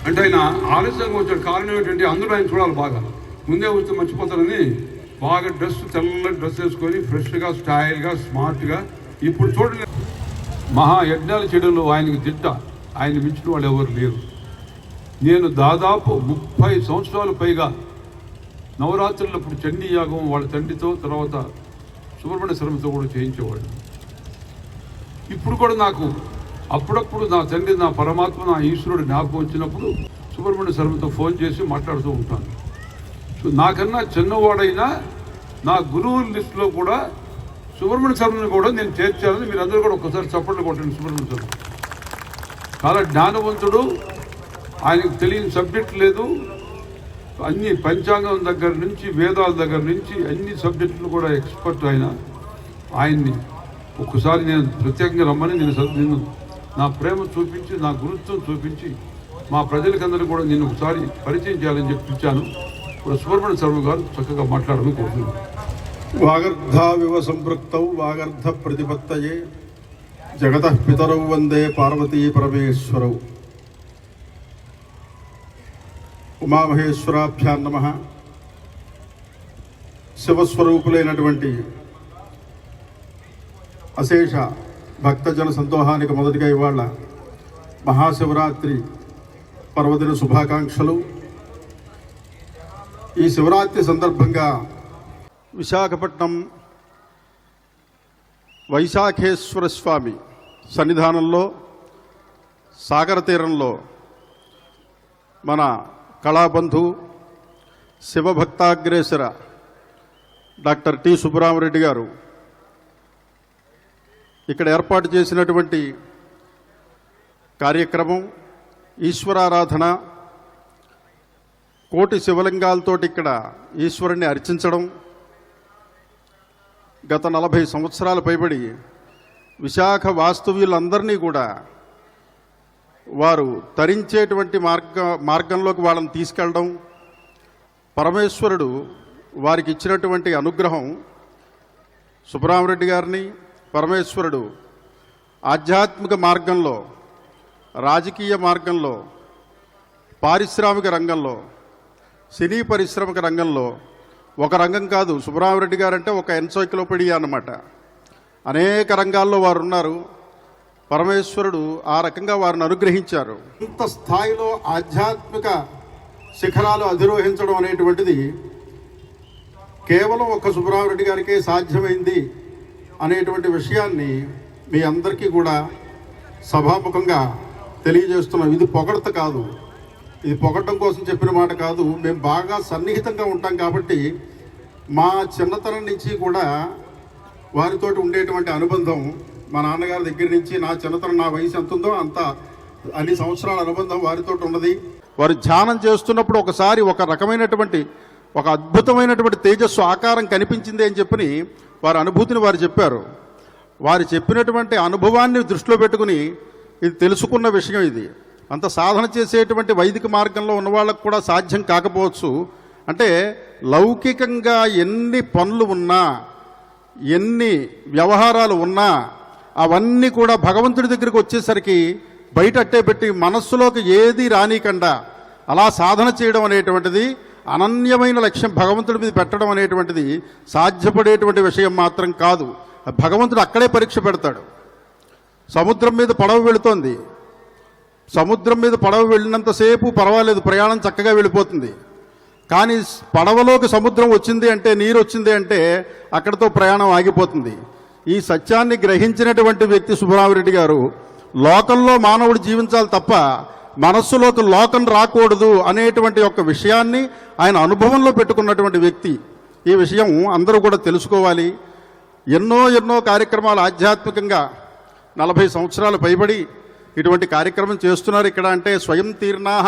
అంటే ఆయన ఆలస్యంగా వచ్చాడు. కారణం ఏంటంటే అందరూ ఆయన చూడాలి, బాగా ముందే వస్తే మర్చిపోతారని బాగా తెల్ల డ్రెస్ వేసుకొని ఫ్రెష్గా స్టైల్గా స్మార్ట్గా. ఇప్పుడు చూడండి, మహా యజ్ఞాల చెడులు ఆయనకి ఆయన మించిన వాళ్ళు ఎవరు లేరు. నేను దాదాపు 30 సంవత్సరాలు పైగా నవరాత్రులప్పుడు చండీ యాగం వాళ్ళ తండ్రితో, తర్వాత సుబ్రహ్మణ్య శర్మతో కూడా చేయించేవాడు. ఇప్పుడు కూడా నాకు అప్పుడప్పుడు నా తండ్రి, నా పరమాత్మ, నా ఈశ్వరుడు జ్ఞాపకం వచ్చినప్పుడు సుబ్రహ్మణ్య శర్మతో ఫోన్ చేసి మాట్లాడుతూ ఉంటాను. సో నాకన్నా చిన్నవాడైనా నా గురువుల లిస్టులో కూడా సుబ్రహ్మణ్య శర్మని కూడా నేను చేర్చాలని మీరందరూ కూడా ఒక్కసారి చప్పట్లు కొట్టండి. సుబ్రహ్మణ్య శర్మ చాలా జ్ఞానవంతుడు, ఆయనకు తెలియని సబ్జెక్ట్ లేదు. అన్ని పంచాంగం దగ్గర నుంచి వేదాల దగ్గర నుంచి అన్ని సబ్జెక్టులు కూడా ఎక్స్పర్ట్. ఆయన్ని ఒక్కసారి నేను ప్రత్యేకంగా రమ్మని నేను నా ప్రేమ చూపించి, నా గురుత్వం చూపించి, మా ప్రజలకందరూ కూడా నేను ఒకసారి పరిచయం చేయాలని చెప్పి ఇచ్చాను. ఇప్పుడు సుబ్రహ్మణ్య శర్మ గారు చక్కగా మాట్లాడాలని కోరుతున్నాను. వాగర్ధావివ సంపృక్తౌ వాగర్ధ ప్రతిపత్తయే జగతః పితరౌ వందే పార్వతీ పరమేశ్వరౌ. ఉమామహేశ్వరాభ్యాం నమః. శివస్వరూపులైనటువంటి అశేష భక్తజన సంతోహానికి మొదటిగా ఇవాళ మహాశివరాత్రి పర్వదిన శుభాకాంక్షలు. ఈ శివరాత్రి సందర్భంగా విశాఖపట్నం వైశాఖేశ్వర స్వామి సన్నిధానంలో సాగర తీరంలో మన కళాబంధు శివభక్తాగ్రేసర డాక్టర్ టి సుబ్బరామరెడ్డి గారు ఇక్కడ ఏర్పాటు చేసినటువంటి కార్యక్రమం ఈశ్వరారాధన, కోటి శివలింగాలతోటి ఇక్కడ ఈశ్వరుణ్ణి అర్చించడం. గత 40 సంవత్సరాలు పైబడి విశాఖ వాస్తవ్యులందరినీ కూడా వారు తరించేటువంటి మార్గంలోకి వాళ్ళని తీసుకెళ్ళడం, పరమేశ్వరుడు వారికి ఇచ్చినటువంటి అనుగ్రహం. సుబ్బరామరెడ్డి గారిని పరమేశ్వరుడు ఆధ్యాత్మిక మార్గంలో, రాజకీయ మార్గంలో, పారిశ్రామిక రంగంలో, సినీ పరిశ్రమిక రంగంలో, ఒక రంగం కాదు, సుబ్బరామరెడ్డి గారు అంటే ఒక ఎన్సైక్లోపీడియా అన్నమాట. అనేక రంగాల్లో వారు ఉన్నారు. పరమేశ్వరుడు ఆ రకంగా వారిని అనుగ్రహించారు. ఇంత స్థాయిలో ఆధ్యాత్మిక శిఖరాలు అధిరోహించడం అనేటువంటిది కేవలం ఒక సుబ్బరామరెడ్డి గారికే సాధ్యమైంది అనేటువంటి విషయాన్ని మీ అందరికీ కూడా సభాముఖంగా తెలియజేస్తున్నాం. ఇది పొగడత కాదు, ఇది పొగడటం కోసం చెప్పిన మాట కాదు. మేము బాగా సన్నిహితంగా ఉంటాం కాబట్టి మా చిన్నతనం నుంచి కూడా వారితోటి ఉండేటువంటి అనుబంధం, మా నాన్నగారి దగ్గర నుంచి నా చిన్నతనం, నా వయసు ఎంత ఉందో అంత అన్ని సంవత్సరాల అనుబంధం వారితో ఉన్నది. వారు ధ్యానం చేస్తున్నప్పుడు ఒకసారి ఒక రకమైనటువంటి ఒక అద్భుతమైనటువంటి తేజస్సు ఆకారం కనిపించింది అని చెప్పి వారి అనుభూతిని వారు చెప్పారు. వారు చెప్పినటువంటి అనుభవాన్ని దృష్టిలో పెట్టుకుని ఇది తెలుసుకున్న విషయం. ఇది అంత సాధన చేసేటువంటి వైదిక మార్గంలో ఉన్న వాళ్ళకు కూడా సాధ్యం కాకపోవచ్చు. అంటే లౌకికంగా ఎన్ని పనులు ఉన్నా, ఎన్ని వ్యవహారాలు ఉన్నా అవన్నీ కూడా భగవంతుడి దగ్గరికి వచ్చేసరికి బయట అట్టే పెట్టి మనస్సులోకి ఏది రానికుండా అలా సాధన చేయడం అనేటువంటిది అనన్యమైన లక్ష్యం భగవంతుడి మీద పెట్టడం అనేటువంటిది సాధ్యపడేటువంటి విషయం మాత్రం కాదు. భగవంతుడు అక్కడే పరీక్ష పెడతాడు. సముద్రం మీద పడవ వెళుతోంది, సముద్రం మీద పడవ వెళ్ళినంతసేపు పర్వాలేదు, ప్రయాణం చక్కగా వెళ్ళిపోతుంది. కానీ పడవలోకి సముద్రం వచ్చింది అంటే, నీరు వచ్చింది అంటే అక్కడితో ప్రయాణం ఆగిపోతుంది. ఈ సత్యాన్ని గ్రహించినటువంటి వ్యక్తి సుబ్బరామరెడ్డి గారు లోకంలో మానవుడు జీవించాలి తప్ప మనస్సులోకి లోకం రాకూడదు అనేటువంటి ఒక విషయాన్ని ఆయన అనుభవంలో పెట్టుకున్నటువంటి వ్యక్తి. ఈ విషయం అందరూ కూడా తెలుసుకోవాలి. ఎన్నో కార్యక్రమాలు ఆధ్యాత్మికంగా 40 సంవత్సరాలు పైబడి ఇటువంటి కార్యక్రమం చేస్తున్నారు ఇక్కడ. అంటే స్వయం తీర్ణాహ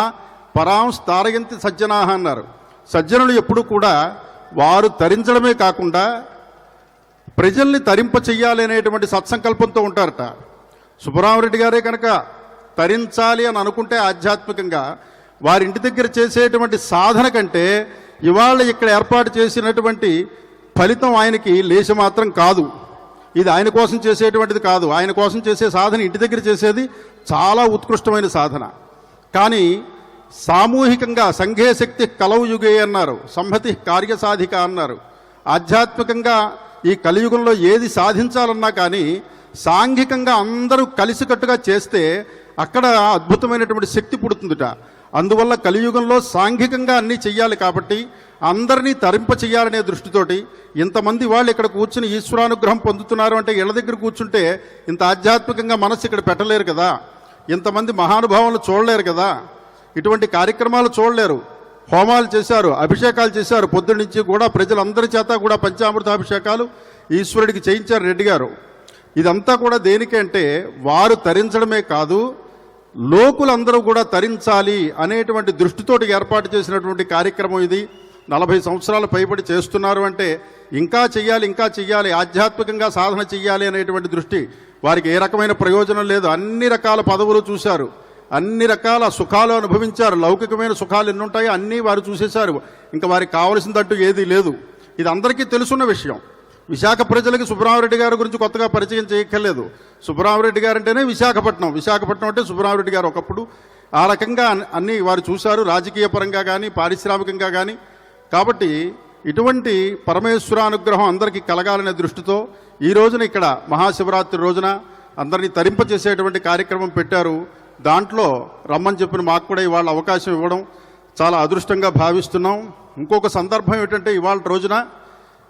పరాంస్ తారయంతి సజ్జనాహ అన్నారు. సజ్జనులు ఎప్పుడు కూడా వారు తరించడమే కాకుండా ప్రజల్ని తరింప చెయ్యాలి అనేటువంటి సత్సంకల్పంతో ఉంటారట. సుబ్బరామరెడ్డి గారే కనుక తరించాలి అని అనుకుంటే ఆధ్యాత్మికంగా వారింటి దగ్గర చేసేటువంటి సాధన కంటే ఇవాళ ఇక్కడ ఏర్పాటు చేసినటువంటి ఫలితం ఆయనకి లేశ మాత్రం కాదు. ఇది ఆయన కోసం చేసేటువంటిది కాదు. ఆయన కోసం చేసే సాధన ఇంటి దగ్గర చేసేది చాలా ఉత్కృష్టమైన సాధన. కానీ సామూహికంగా సంఘే శక్తి కలవు యుగే అన్నారు, సంహతి కార్యసాధిక అన్నారు. ఆధ్యాత్మికంగా ఈ కలియుగంలో ఏది సాధించాలన్నా కానీ సాంఘికంగా అందరూ కలిసికట్టుగా చేస్తే అక్కడ అద్భుతమైనటువంటి శక్తి పుడుతుందిట. అందువల్ల కలియుగంలో సాంఘికంగా అన్నీ చెయ్యాలి కాబట్టి అందరినీ తరింప చెయ్యాలనే దృష్టితోటి ఇంతమంది వాళ్ళు ఇక్కడ కూర్చుని ఈశ్వరానుగ్రహం పొందుతున్నారు అంటే ఇళ్ళ దగ్గర కూర్చుంటే ఇంత ఆధ్యాత్మికంగా మనసు ఇక్కడ పెట్టలేరు కదా, ఇంతమంది మహానుభావులు చూడలేరు కదా, ఇటువంటి కార్యక్రమాలు చూడలేరు. హోమాలు చేశారు, అభిషేకాలు చేశారు, పొద్దున్నుంచి కూడా ప్రజలందరి చేత కూడా పంచామృతాభిషేకాలు ఈశ్వరుడికి చేయించారు రెడ్డి గారు. ఇదంతా కూడా దేనికంటే వారు తరించడమే కాదు, లోకులందరూ కూడా తరించాలి అనేటువంటి దృష్టితోటి ఏర్పాటు చేసినటువంటి కార్యక్రమం ఇది. 40 సంవత్సరాలు పైబడి చేస్తున్నారు అంటే ఇంకా చెయ్యాలి, ఆధ్యాత్మికంగా సాధన చెయ్యాలి అనేటువంటి దృష్టి. వారికి ఏ రకమైన ప్రయోజనం లేదు. అన్ని రకాల పదవులు చూశారు, అన్ని రకాల సుఖాలు అనుభవించారు, లౌకికమైన సుఖాలు ఎన్ని ఉంటాయో అన్నీ వారు చూసేశారు. ఇంకా వారికి కావలసిందంటూ ఏదీ లేదు. ఇది అందరికీ తెలుసున్న విషయం. విశాఖ ప్రజలకి సుబ్బరామరెడ్డి గారి గురించి కొత్తగా పరిచయం చేయక్కర్లేదు. సుబ్బరామరెడ్డి గారు అంటేనే విశాఖపట్నం అంటే సుబ్బరామరెడ్డి గారు ఒకప్పుడు. ఆ రకంగా అన్నీ వారు చూశారు, రాజకీయ పరంగా కానీ పారిశ్రామికంగా కానీ. కాబట్టి ఇటువంటి పరమేశ్వరానుగ్రహం అందరికీ కలగాలనే దృష్టితో ఈ రోజున ఇక్కడ మహాశివరాత్రి రోజున అందరినీ తరింపచేసేటువంటి కార్యక్రమం పెట్టారు. దాంట్లో రమ్మని చెప్పిన మాకు కూడా ఇవాళ అవకాశం ఇవ్వడం చాలా అదృష్టంగా భావిస్తున్నాం. ఇంకొక సందర్భం ఏంటంటే ఇవాళ రోజున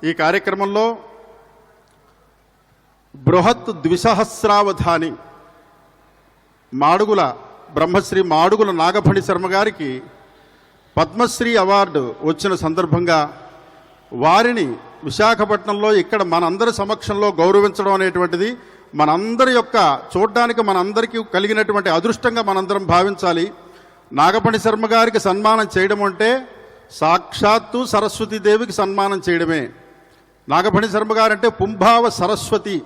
ఈ కార్యక్రమంలో బృహత్ ద్విసహస్రావధాని మాడుగుల బ్రహ్మశ్రీ మాడుగుల నాగఫణి శర్మ గారికి పద్మశ్రీ అవార్డు వచ్చిన సందర్భంగా వారిని విశాఖపట్నంలో ఇక్కడ మనందరి సమక్షంలో గౌరవించడం అనేటువంటిది మనందరి యొక్క చూడ్డానికి మనందరికీ కలిగినటువంటి అదృష్టంగా మనందరం భావించాలి. నాగఫణి శర్మ గారికి సన్మానం చేయడం అంటే సాక్షాత్తు సరస్వతీదేవికి సన్మానం చేయడమే. నాగఫణి శర్మ గారు అంటే పుంభావ సరస్వతి,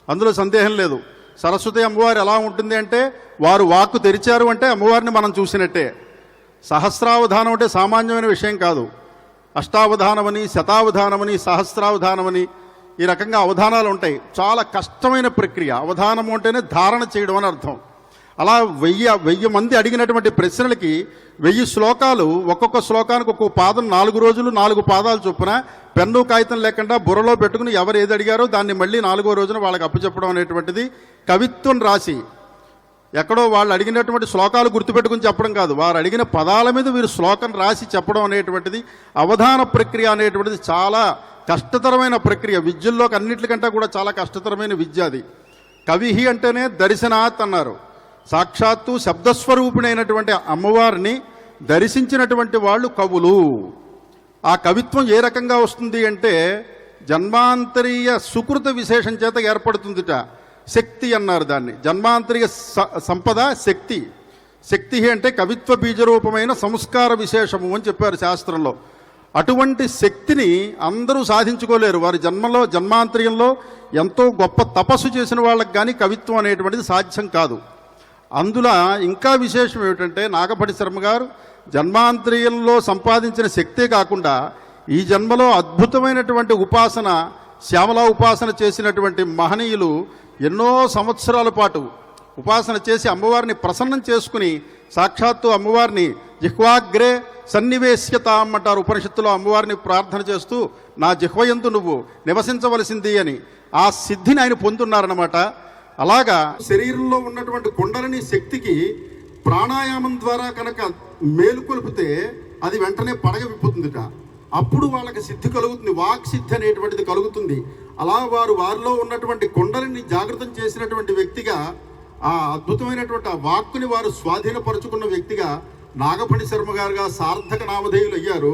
అందులో సందేహం లేదు. సరస్వతి అమ్మవారు ఎలా ఉంటుంది అంటే వారు వాక్కు తెరిచారు అంటే అమ్మవారిని మనం చూసినట్టే. సహస్రావధానం అంటే సామాన్యమైన విషయం కాదు. అష్టావధానమని, శతావధానమని, సహస్రావధానమని ఈ రకంగా అవధానాలు ఉంటాయి. చాలా కష్టమైన ప్రక్రియ. అవధానము అంటేనే ధారణ చేయడం అని అర్థం. అలా 1000 మంది అడిగినటువంటి ప్రశ్నలకి 1000 శ్లోకాలు, ఒక్కొక్క శ్లోకానికి ఒక్కొక్క పాదం 4 రోజులు 4 పాదాలు చొప్పున పెన్ను కాగితం లేకుండా బుర్రలో పెట్టుకుని ఎవరు ఏది అడిగారో దాన్ని మళ్ళీ 4వ రోజున వాళ్ళకి అప్పచెప్పడం అనేటువంటిది కవిత్వం రాసి, ఎక్కడో వాళ్ళు అడిగినటువంటి శ్లోకాలు గుర్తుపెట్టుకుని చెప్పడం కాదు, వారు అడిగిన పదాల మీద వీరు శ్లోకం రాసి చెప్పడం అనేటువంటిది అవధాన ప్రక్రియ అనేటువంటిది చాలా కష్టతరమైన ప్రక్రియ. విద్యల్లోకి అన్నిటికంటే కూడా చాలా కష్టతరమైన విద్య అది. కవిహి అంటేనే దర్శనాత్ అన్నారు. సాక్షాత్తు శబ్దస్వరూపిణైనటువంటి అమ్మవారిని దర్శించినటువంటి వాళ్ళు కవులు. ఆ కవిత్వం ఏ రకంగా వస్తుంది అంటే జన్మాంతరీయ సుకృత విశేషం చేత ఏర్పడుతుందిట. శక్తి అన్నారు దాన్ని. జన్మాంతరిక సంపద శక్తి. శక్తి అంటే కవిత్వ బీజరూపమైన సంస్కార విశేషము అని చెప్పారు శాస్త్రంలో. అటువంటి శక్తిని అందరూ సాధించుకోలేరు. వారి జన్మాంతర్యంలో ఎంతో గొప్ప తపస్సు చేసిన వాళ్ళకి కానీ కవిత్వం అనేటువంటిది సాధ్యం కాదు. అందులో ఇంకా విశేషం ఏమిటంటే నాగఫణి శర్మ గారు జన్మాంతర్యంలో సంపాదించిన శక్తే కాకుండా ఈ జన్మలో అద్భుతమైనటువంటి ఉపాసన, శ్యామలా ఉపాసన చేసినటువంటి మహనీయులు ఎన్నో సంవత్సరాల పాటు ఉపాసన చేసి అమ్మవారిని ప్రసన్నం చేసుకుని సాక్షాత్తు అమ్మవారిని జిహ్వాగ్రే సన్నివేశ్యతాం అంటారు ఉపనిషత్తులో. అమ్మవారిని ప్రార్థన చేస్తూ నా జిహ్వయందు నువ్వు నివసించవలసింది అని ఆ సిద్ధిని ఆయన పొందున్నారన్నమాట. అలాగా శరీరంలో ఉన్నటువంటి కుండలిని శక్తికి ప్రాణాయామం ద్వారా కనుక మేలుకొల్పితే అది వెంటనే పడగ విప్పుతుందిట. అప్పుడు వాళ్ళకి సిద్ధి కలుగుతుంది, వాక్ సిద్ధి అనేటువంటిది కలుగుతుంది. అలా వారిలో ఉన్నటువంటి కుండలిని జాగృతం చేసినటువంటి వ్యక్తిగా, ఆ అద్భుతమైనటువంటి ఆ వాక్కుని వారు స్వాధీనపరుచుకున్న వ్యక్తిగా నాగఫణి శర్మ గారుగా సార్థక నామధేయులు అయ్యారు.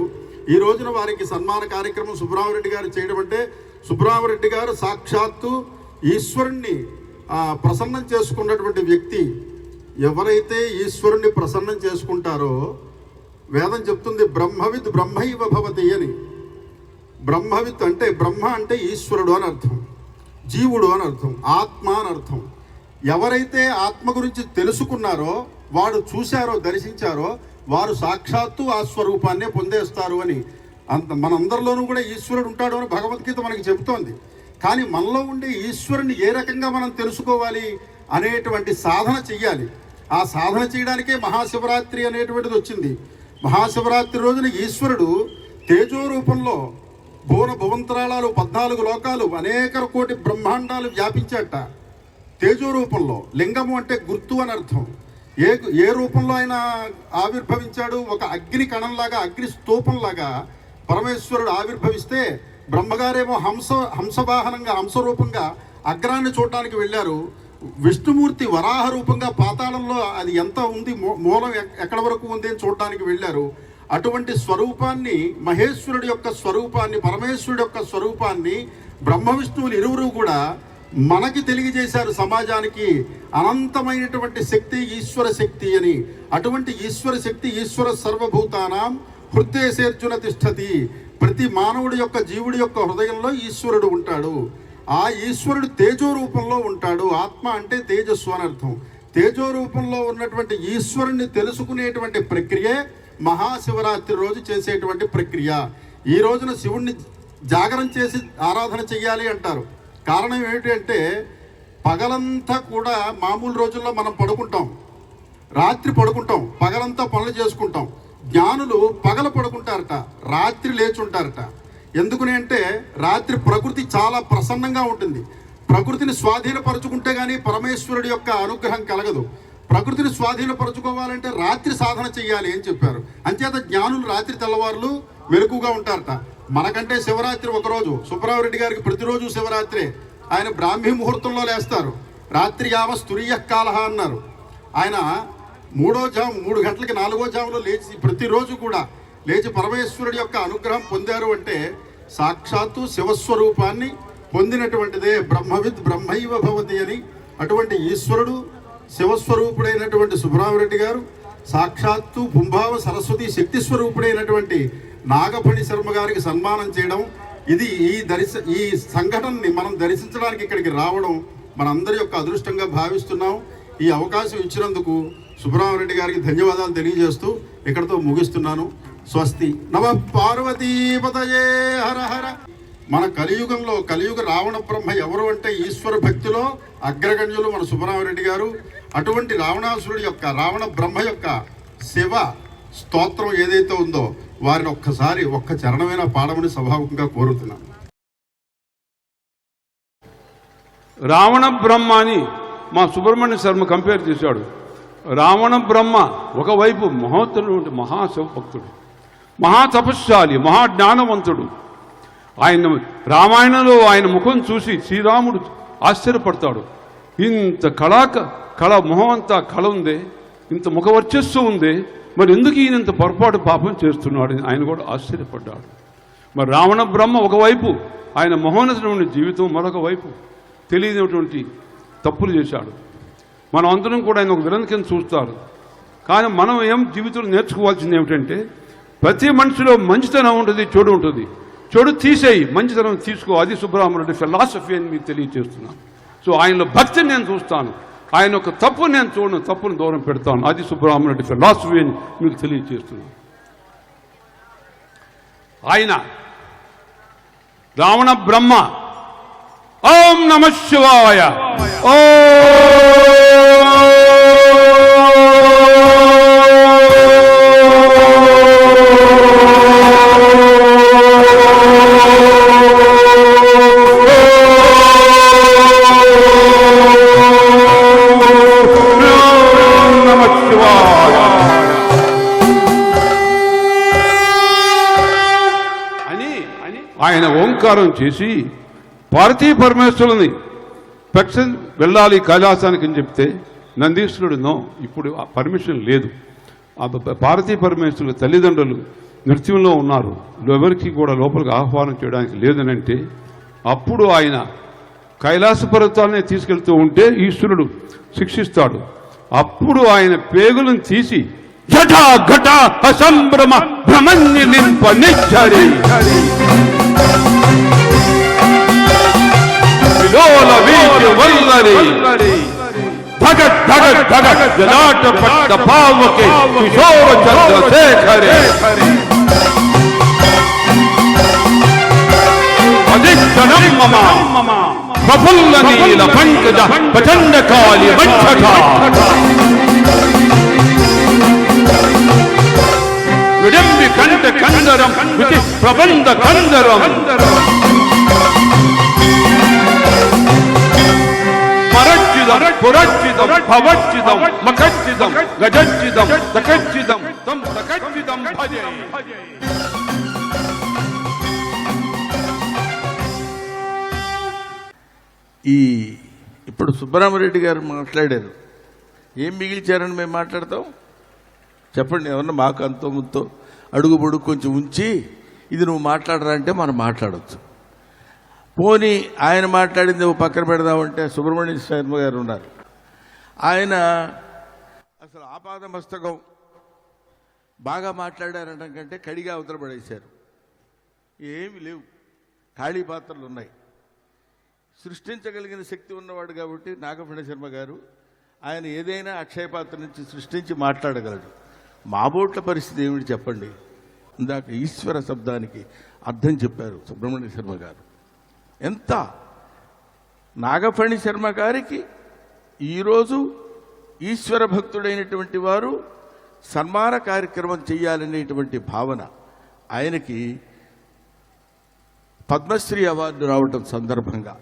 ఈ రోజున వారికి సన్మాన కార్యక్రమం సుబ్బరామరెడ్డి గారు చేయడం అంటే సుబ్బరామరెడ్డి గారు సాక్షాత్తు ఈశ్వరుణ్ణి ప్రసన్నం చేసుకున్నటువంటి వ్యక్తి. ఎవరైతే ఈశ్వరుణ్ణి ప్రసన్నం చేసుకుంటారో వేదం చెప్తుంది బ్రహ్మవిత్ బ్రహ్మైవ భవతి అని. బ్రహ్మవిత్ అంటే బ్రహ్మ అంటే ఈశ్వరుడు అని అర్థం, జీవుడు అని అర్థం, ఆత్మ అని అర్థం. ఎవరైతే ఆత్మ గురించి తెలుసుకున్నారో, వాడు చూశారో, దర్శించారో, వారు సాక్షాత్తు ఆ స్వరూపాన్నే పొందేస్తారు అని. మనందరిలోనూ కూడా ఈశ్వరుడు ఉంటాడు అని భగవద్గీత మనకి చెబుతోంది. కానీ మనలో ఉండే ఈశ్వరుని ఏ రకంగా మనం తెలుసుకోవాలి అనేటువంటి సాధన చెయ్యాలి. ఆ సాధన చేయడానికే మహాశివరాత్రి అనేటువంటిది వచ్చింది. మహాశివరాత్రి రోజున ఈశ్వరుడు తేజో రూపంలో భువంతరాళాలు 14 లోకాలు అనేక కోటి బ్రహ్మాండాలు వ్యాపించాట. తేజో రూపంలో, లింగము అంటే గుర్తు అని అర్థం. ఏ రూపంలో ఆయన ఆవిర్భవించాడు? ఒక అగ్ని కణంలాగా, అగ్ని స్తూపంలాగా పరమేశ్వరుడు ఆవిర్భవిస్తే బ్రహ్మగారేమో హంసవాహనంగా, హంసరూపంగా అగ్రాన్ని చూడటానికి వెళ్ళారు. విష్ణుమూర్తి వరాహ రూపంగా పాతాళంలో అది ఎంత ఉంది, మూలం ఎక్కడ వరకు ఉంది అని చూడటానికి వెళ్ళారు. అటువంటి స్వరూపాన్ని, మహేశ్వరుడి యొక్క స్వరూపాన్ని, పరమేశ్వరుడి యొక్క స్వరూపాన్ని బ్రహ్మ విష్ణువులు ఇరువురు కూడా మనకి తెలియజేశారు సమాజానికి. అనంతమైనటువంటి శక్తి ఈశ్వర శక్తి అని. అటువంటి ఈశ్వర శక్తి, ఈశ్వర సర్వభూతానాం హృదయసేర్జున తిష్టతి. ప్రతి మానవుడి యొక్క, జీవుడి యొక్క హృదయంలో ఈశ్వరుడు ఉంటాడు. ఆ ఈశ్వరుడు తేజో రూపంలో ఉంటాడు. ఆత్మ అంటే తేజస్సు అని అర్థం. తేజో రూపంలో ఉన్నటువంటి ఈశ్వరుణ్ణి తెలుసుకునేటువంటి ప్రక్రియే మహాశివరాత్రి రోజు చేసేటువంటి ప్రక్రియ. ఈ రోజున శివుణ్ణి జాగరణ చేసి ఆరాధన చెయ్యాలి అంటారు. కారణం ఏమిటి అంటే, పగలంతా కూడా మామూలు రోజుల్లో మనం పడుకుంటాం, రాత్రి పడుకుంటాం, పగలంతా పనులు చేసుకుంటాం. జ్ఞానులు పగల పడుకుంటారట, రాత్రి లేచుంటారట. ఎందుకని అంటే, రాత్రి ప్రకృతి చాలా ప్రసన్నంగా ఉంటుంది. ప్రకృతిని స్వాధీనపరచుకుంటే కానీ పరమేశ్వరుడి యొక్క అనుగ్రహం కలగదు. ప్రకృతిని స్వాధీనపరచుకోవాలంటే రాత్రి సాధన చెయ్యాలి అని చెప్పారు. అంచేత జ్ఞానులు రాత్రి తెల్లవారులు మెలకుగా ఉంటారట. మనకంటే శివరాత్రి ఒకరోజు, సుబ్రహ్మరెడ్డి గారికి ప్రతిరోజు శివరాత్రి. ఆయన బ్రాహ్మీ ముహూర్తంలో లేస్తారు. రాత్రి యావ స్తురీయ కాలహ అన్నారు. ఆయన 3 గంటలకి 4వ జాములో లేచి ప్రతిరోజు కూడా లేచి పరమేశ్వరుడి యొక్క అనుగ్రహం పొందారు అంటే సాక్షాత్తు శివస్వరూపాన్ని పొందినటువంటిదే. బ్రహ్మవిద్ బ్రహ్మైవ భవతి అని. అటువంటి ఈశ్వరుడు శివస్వరూపుడైనటువంటి సుబ్రహ్మరెడ్డి గారు సాక్షాత్తు పుంభావ సరస్వతి శక్తి స్వరూపుడైనటువంటి నాగఫణి శర్మ గారికి సన్మానం చేయడం, ఇది ఈ సంఘటనని మనం దర్శించడానికి ఇక్కడికి రావడం మనందరి యొక్క అదృష్టంగా భావిస్తున్నాం. ఈ అవకాశం ఇచ్చినందుకు సుబ్రహ్మరెడ్డి గారికి ధన్యవాదాలు తెలియజేస్తూ ఇక్కడతో ముగిస్తున్నాను. స్వస్తి. నమ పార్వతీపతయే హర హర. మన కలియుగంలో కలియుగ రావణ బ్రహ్మ ఎవరు అంటే ఈశ్వర భక్తిలో అగ్రగణ్యులు మన సుబ్రహ్మరెడ్డి గారు. అటువంటి రావణాసురుడి యొక్క, రావణ బ్రహ్మ యొక్క శివ స్తోత్రం ఏదైతే ఉందో వారిని ఒక్కసారి ఒక్క చరణమైనా పాడమని సభాముఖంగా కోరుతున్నాను. రావణ బ్రహ్మ అని మా సుబ్రహ్మణ్య శర్మ కంపేర్ చేశాడు. రావణ బ్రహ్మ ఒకవైపు మహోత్తరుడు, మహాశివభక్తుడు, మహాతపశ్శాలి, మహాజ్ఞానవంతుడు. ఆయన రామాయణంలో ఆయన ముఖం చూసి శ్రీరాముడు ఆశ్చర్యపడతాడు. ఇంత కళ మొహం అంతా కళ ఉందే, ఇంత ముఖవర్చస్సు ఉందే, మరి ఎందుకు ఈయన ఇంత పొరపాటు పాపం చేస్తున్నాడు ఆయన కూడా ఆశ్చర్యపడ్డాడు. మరి రావణ బ్రహ్మ ఒకవైపు ఆయన మహోన్నతమైన జీవితం, మరొక వైపు తెలియనటువంటి తప్పులు చేశాడు. మనం అందరం కూడా ఆయన ఒక విలన్ కింద చూస్తారు. కానీ మనం జీవితంలో నేర్చుకోవాల్సింది ఏమిటంటే, ప్రతి మనిషిలో మంచితనం ఉంటుంది, చెడు ఉంటుంది. చెడు తీసేయి, మంచితనం తీసుకో. అది సుబ్రహ్మరెడ్డి ఫిలాసఫీ అని మీకు తెలియజేస్తున్నాను. సో ఆయనలో భక్తిని నేను చూస్తాను, ఆయన ఒక తప్పు నేను చూడను, తప్పును దూరం పెడతాను. అది సుబ్రహ్మరెడ్డి ఫిలాసఫీ అని మీకు తెలియజేస్తున్నాను. ఆయన రావణ బ్రహ్మ ఓం నమః శివాయ ఆయన ఓంకారం చేసి పార్వతీ పరమేశ్వరుని వెళ్ళాలి కైలాసానికి అని చెప్తే నందీశ్వరుడు నో, ఇప్పుడు ఆ పర్మిషన్ లేదు. ఆ పార్వతీ పరమేశ్వరుల తల్లిదండ్రులు నృత్యంలో ఉన్నారు, ఎవరికి కూడా లోపలికి ఆహ్వానం చేయడానికి లేదనంటే అప్పుడు ఆయన కైలాస పర్వతాలనే తీసుకెళ్తూ ఉంటే ఈశ్వరుడు శిక్షిస్తాడు. అప్పుడు ఆయన పేగులను తీసి జటా ఘట అసంభ్రమ భ్రమణ్యలింప నిచ్చరి విలోల వీటి వల్లరి ధగట్ ధగట్ ధగట్ జలాట పట్ట పావకే కిశోర చంద్రశేఖరే అధిక్షణం మమ ప్రఫుల్ల నీల పంకజ ప్రచండ కాళి వంచక విడంబి కంఠ కందరం విచి ప్రబంధ కందరం మరచ్చిదం పురచ్చిదం భవచ్చిదం మకచ్చిదం గజచ్చిదం దకచ్చిదం తం దకచ్చిదం భజే. ఇప్పుడు సుబ్బరామరెడ్డి గారు మాట్లాడారు. ఏం మిగిల్చారని మేము మాట్లాడతాం చెప్పండి. ఏమన్నా మాకు అంతో ముంతో అడుగు పొడుగు కొంచెం ఉంచి ఇది నువ్వు మాట్లాడరా అంటే మనం మాట్లాడవచ్చు. పోనీ ఆయన మాట్లాడింది పక్కన పెడదామంటే సుబ్రహ్మణ్య శర్మ గారు ఉన్నారు. ఆయన అసలు ఆపాద మస్తకం బాగా మాట్లాడారనడం కంటే కడిగా అవతల పడేశారు. ఏమి లేవు, ఖాళీ పాత్రలు ఉన్నాయి. సృష్టించగలిగిన శక్తి ఉన్నవాడు కాబట్టి నాగఫణి శర్మ గారు ఆయన ఏదైనా అక్షయ పాత్ర నుంచి సృష్టించి మాట్లాడగలడు. మాబోట్ల పరిస్థితి ఏమిటి చెప్పండి. ఇందాక ఈశ్వర శబ్దానికి అర్థం చెప్పారు సుబ్రహ్మణ్య శర్మ గారు. ఎంత నాగఫణి శర్మ గారికి ఈరోజు ఈశ్వర భక్తుడైనటువంటి వారు సన్మాన కార్యక్రమం చేయాలనేటువంటి భావన, ఆయనకి పద్మశ్రీ అవార్డు రావటం సందర్భంగా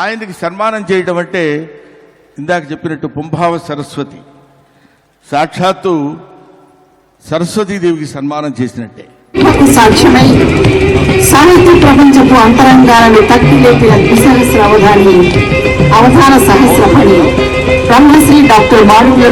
ఆయనకి సన్మానం చేయడం అంటే ఇందాక చెప్పినట్టు పుంభావ సరస్వతి సాక్షాత్తు సరస్వతీదేవికి సన్మానం చేసినట్టే. సాక్ష్యమై సాహిత్య ప్రపంచపు అంతరంగాలను తట్టి లేపిన ద్విసహస్ర అవధాన సహస్రఫణి బ్రహ్మశ్రీ డాక్టర్ మాడుగుల